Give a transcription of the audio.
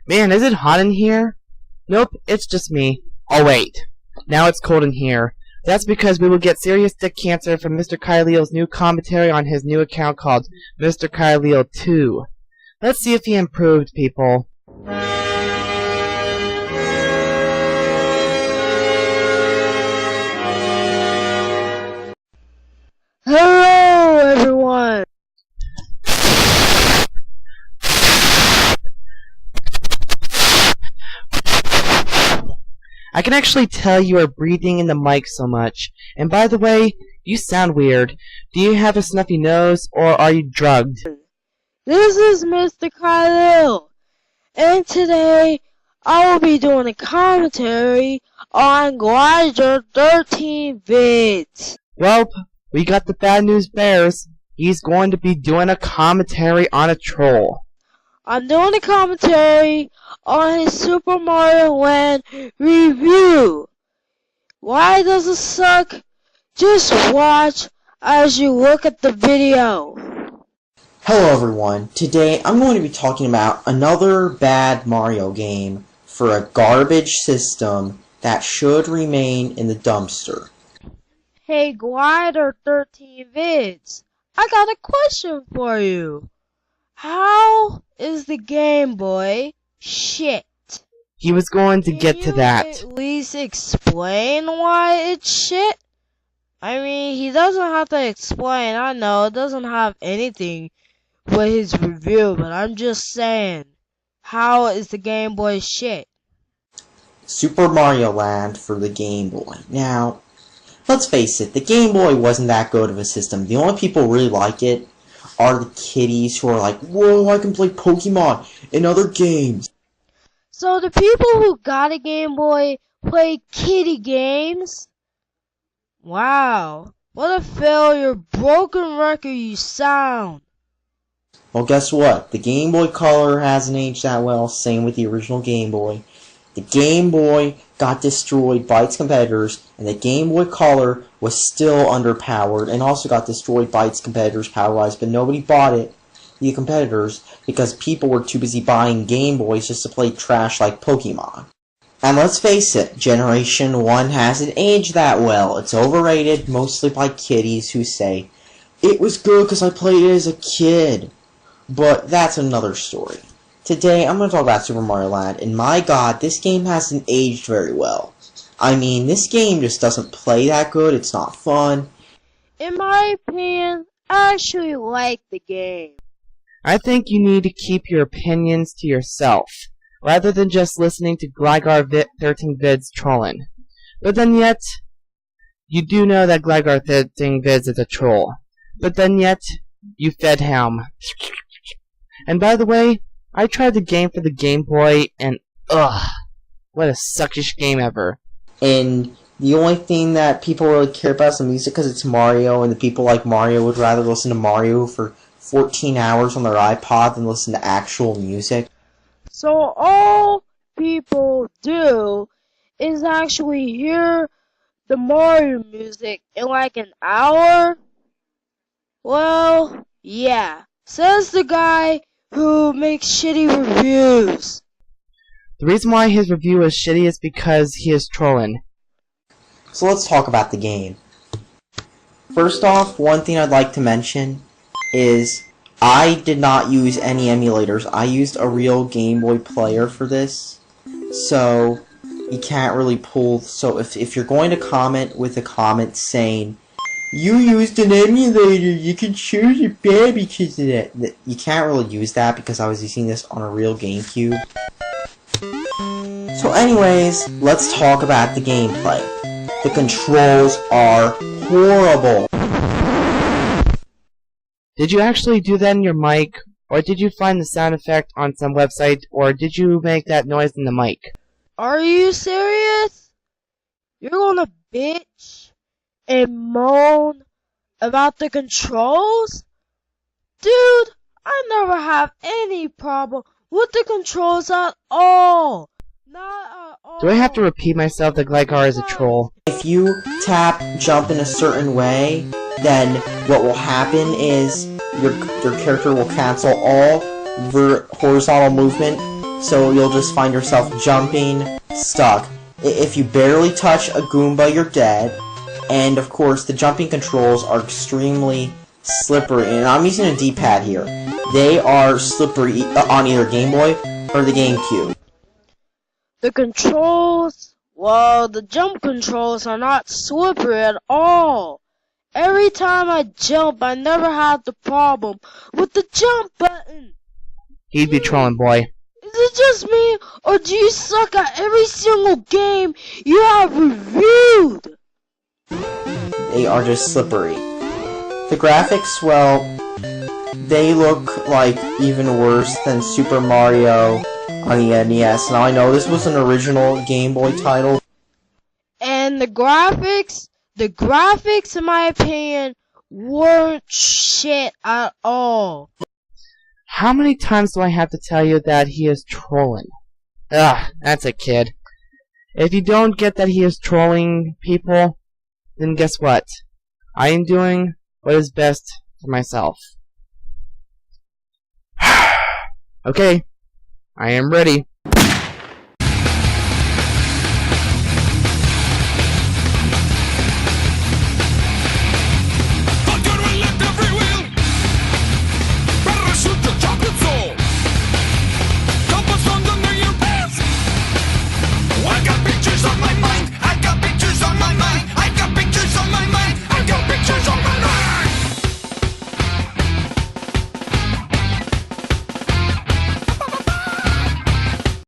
Man, is it hot in here? Nope, it's just me. Oh wait, now it's cold in here. That's because we will get serious dick cancer from Mr. Kyleo's new commentary on his new account called Mr. Kyleo 2. Let's see if he improved, people. Hello, everyone! I can actually tell you are breathing in the mic so much. And by the way, you sound weird. Do you have a snuffy nose, or are you drugged? This is Mr. Kyleo, and today I will be doing a commentary on Glider 13 vids. Well, we got the bad news bears. He's going to be doing a commentary on a troll. I'm doing a commentary on his Super Mario Land review. Why does it suck? Just watch as you look at the video. Hello everyone, today I'm going to be talking about another bad Mario game for a garbage system that should remain in the dumpster. Hey Glider 13 vids, I got a question for you. How is the Game Boy shit? He was going to get to that. Can you at least explain why it's shit? I mean, he doesn't have to explain. I know it doesn't have anything with his review, but I'm just saying, how is the Game Boy shit? Super Mario Land for the Game Boy. Now, let's face it, the Game Boy wasn't that good of a system. The only people who really like it are the kiddies who are like, whoa, I can play Pokemon and other games. So the people who got a Game Boy play kiddie games? Wow, what a failure, broken record you sound. Well, guess what? The Game Boy Color hasn't aged that well, same with the original Game Boy. The Game Boy got destroyed by its competitors, and the Game Boy Color was still underpowered and also got destroyed by its competitors power-wise, but nobody bought it, the competitors, because people were too busy buying Game Boys just to play trash like Pokemon. And let's face it, Generation 1 hasn't aged that well. It's overrated, mostly by kiddies who say, it was good because I played it as a kid. But that's another story. Today, I'm going to talk about Super Mario Land, and my god, this game hasn't aged very well. I mean, this game just doesn't play that good, it's not fun. In my opinion, I actually like the game. I think you need to keep your opinions to yourself, rather than just listening to Gligar 13 vids trolling. But then yet, you do know that Gligar 13 vids is a troll. But then yet, you fed him. And by the way, I tried the game for the Game Boy, and ugh, what a suckish game ever. And the only thing that people really care about is the music because it's Mario, and the people like Mario would rather listen to Mario for 14 hours on their iPod than listen to actual music. So all people do is actually hear the Mario music in like an hour? Well, yeah, says the guy who makes shitty reviews. The reason why his review is shitty is because he is trolling. So let's talk about the game. First off, one thing I'd like to mention is I did not use any emulators. I used a real Game Boy player for this. So you can't really pull. So if you're going to comment with a comment saying, you used an emulator, you can choose it bad because of that. You can't really use that because I was using this on a real GameCube. So anyways, let's talk about the gameplay. The controls are horrible. Did you actually do that in your mic, or did you find the sound effect on some website, or did you make that noise in the mic? Are you serious? You're gonna bitch and moan about the controls? Dude, I never have any problem with the controls at all. Not at all. Do I have to repeat myself that Gligar is a troll? If you tap jump in a certain way, then what will happen is your character will cancel all horizontal movement, so you'll just find yourself jumping, stuck. If you barely touch a Goomba, you're dead. And of course, the jumping controls are extremely slippery. And I'm using a D-pad here. They are slippery on either Game Boy or the GameCube. The controls, well, the jump controls are not slippery at all. Every time I jump, I never have the problem with the jump button. He'd be trolling, boy. Is it just me, or do you suck at every single game you have reviewed? They are just slippery. The graphics, well, they look like even worse than Super Mario on the NES. Now I know this was an original Game Boy title. And the graphics in my opinion, weren't shit at all. How many times do I have to tell you that he is trolling? Ugh, that's a kid. If you don't get that he is trolling people, then guess what? I am doing what is best for myself. Okay, I am ready.